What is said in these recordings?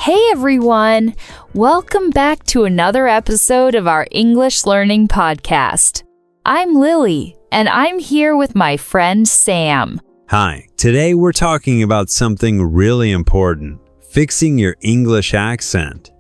Hey everyone! Welcome back to another episode of our English Learning Podcast. I'm Lily, and I'm here with my friend Sam. Hi, today we're talking about something really important, fixing your English accent.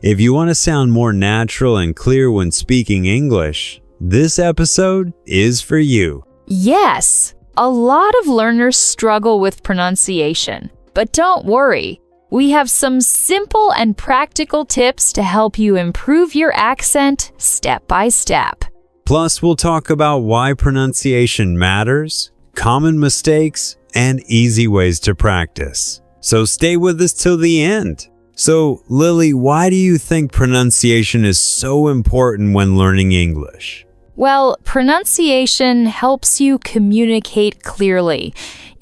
If you want to sound more natural and clear when speaking English, this episode is for you. Yes, a lot of learners struggle with pronunciation, but don't worry. We have some simple and practical tips to help you improve your accent step by step. Plus, we'll talk about why pronunciation matters, common mistakes, and easy ways to practice. So stay with us till the end. So, Lily, why do you think pronunciation is so important when learning English? Well, pronunciation helps you communicate clearly.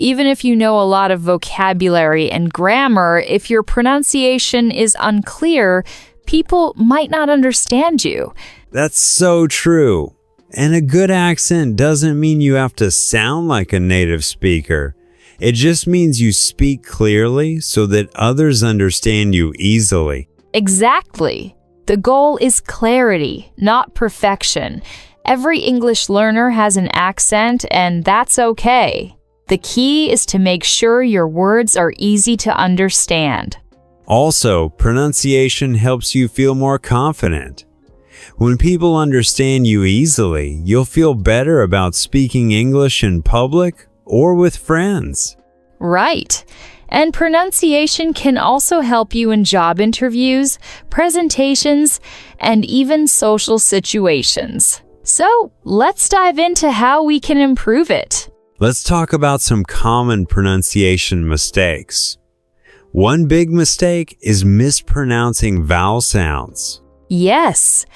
Even if you know a lot of vocabulary and grammar, if your pronunciation is unclear, people might not understand you. That's so true. And a good accent doesn't mean you have to sound like a native speaker. It just means you speak clearly so that others understand you easily. Exactly. The goal is clarity, not perfection. Every English learner has an accent, and that's okay. The key is to make sure your words are easy to understand. Also, pronunciation helps you feel more confident. When people understand you easily, you'll feel better about speaking English in public or with friends. Right. And pronunciation can also help you in job interviews, presentations, and even social situations. So, let's dive into how we can improve it. Let's talk about some common pronunciation mistakes. One big mistake is mispronouncing vowel sounds. Yes,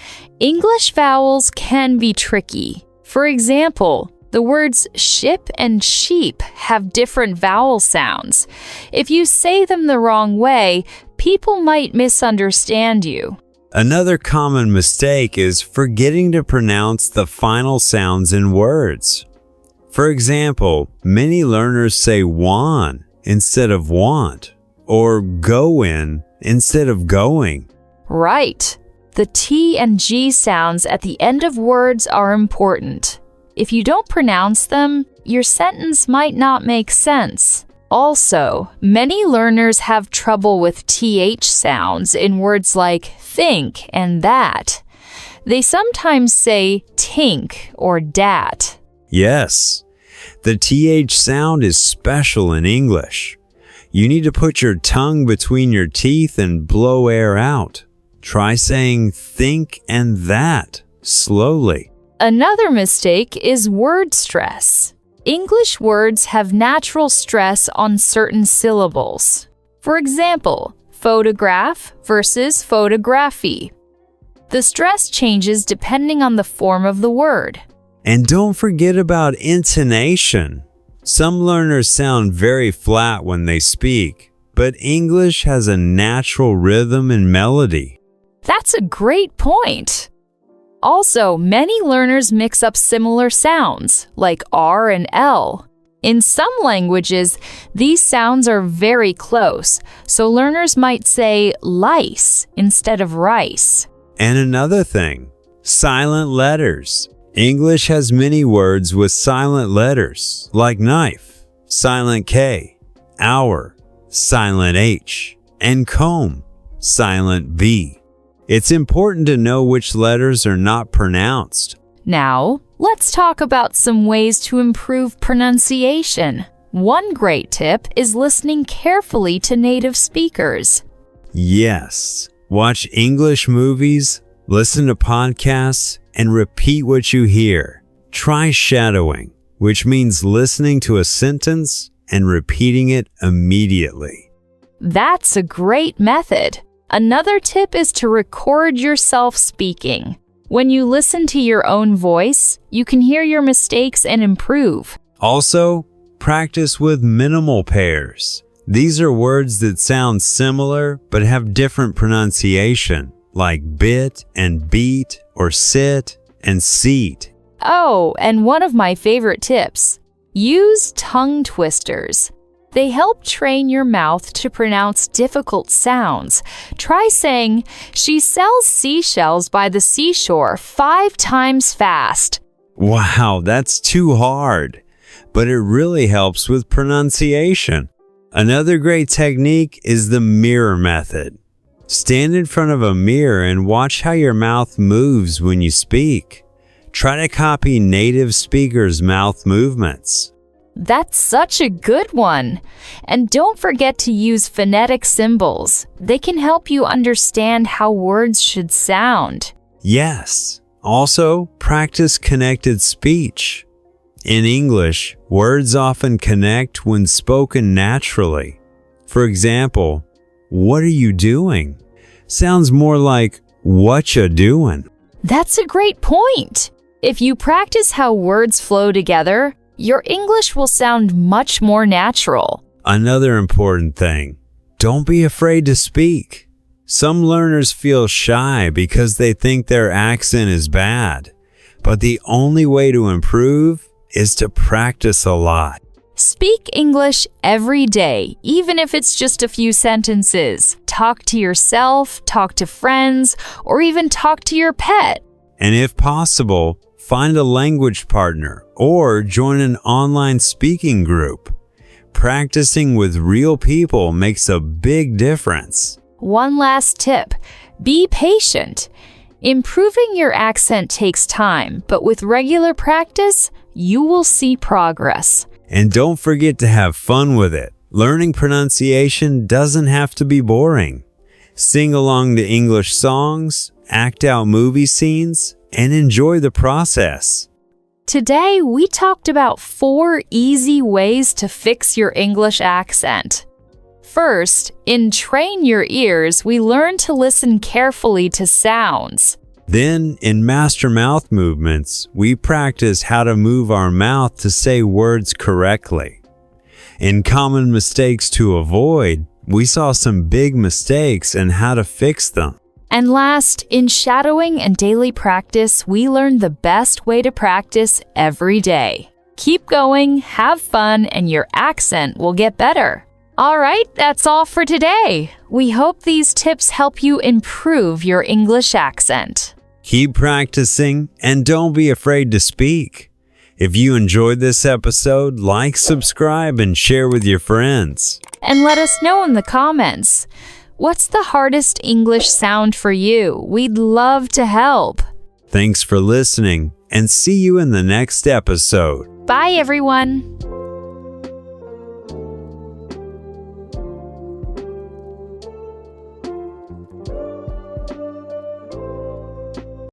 English vowels can be tricky. For example, the words ship and sheep have different vowel sounds. If you say them the wrong way, people might misunderstand you. Another common mistake is forgetting to pronounce the final sounds in words. For example, many learners say wan instead of want, or go in instead of going. Right. The T and G sounds at the end of words are important. If you don't pronounce them, your sentence might not make sense. Also, many learners have trouble with TH sounds in words like think and that. They sometimes say tink or dat. Yes, the TH sound is special in English. You need to put your tongue between your teeth and blow air out. Try saying think and that slowly. Another mistake is word stress. English words have natural stress on certain syllables. For example, photograph versus photography. The stress changes depending on the form of the word. And don't forget about intonation. Some learners sound very flat when they speak, but English has a natural rhythm and melody. That's a great point. Also, many learners mix up similar sounds, like R and L. In some languages, these sounds are very close, so learners might say lice instead of rice. And another thing, silent letters. English has many words with silent letters, like knife, silent K, hour, silent H, and comb, silent B. It's important to know which letters are not pronounced. Now, let's talk about some ways to improve pronunciation. One great tip is listening carefully to native speakers. Yes, watch English movies, listen to podcasts, and repeat what you hear. Try shadowing, which means listening to a sentence and repeating it immediately. That's a great method. Another tip is to record yourself speaking. When you listen to your own voice, you can hear your mistakes and improve. Also, practice with minimal pairs. These are words that sound similar but have different pronunciation, like bit and beat or sit and seat. Oh, and one of my favorite tips, use tongue twisters. They help train your mouth to pronounce difficult sounds. Try saying, "She sells seashells by the seashore 5 times fast." Wow, that's too hard. But it really helps with pronunciation. Another great technique is the mirror method. Stand in front of a mirror and watch how your mouth moves when you speak. Try to copy native speakers' mouth movements. That's such a good one. And don't forget to use phonetic symbols. They can help you understand how words should sound. Yes. Also, practice connected speech. In English, words often connect when spoken naturally. For example, "What are you doing?" sounds more like "what ya doing." That's a great point. If you practice how words flow together, your English will sound much more natural. Another important thing, don't be afraid to speak. Some learners feel shy because they think their accent is bad, but the only way to improve is to practice a lot. Speak English every day, even if it's just a few sentences. Talk to yourself, talk to friends, or even talk to your pet. And if possible, find a language partner or join an online speaking group. Practicing with real people makes a big difference. One last tip: be patient. Improving your accent takes time, but with regular practice, you will see progress. And don't forget to have fun with it. Learning pronunciation doesn't have to be boring. Sing along to English songs, act out movie scenes, and enjoy the process. Today, we talked about 4 easy ways to fix your English accent. First, in Train Your Ears, we learn to listen carefully to sounds. Then, in Master Mouth Movements, we practice how to move our mouth to say words correctly. In Common Mistakes to Avoid, we saw some big mistakes and how to fix them. And last, in Shadowing and Daily Practice, we learned the best way to practice every day. Keep going, have fun, and your accent will get better. All right, that's all for today. We hope these tips help you improve your English accent. Keep practicing and don't be afraid to speak. If you enjoyed this episode, like, subscribe, and share with your friends. And let us know in the comments. What's the hardest English sound for you? We'd love to help. Thanks for listening and see you in the next episode. Bye, everyone.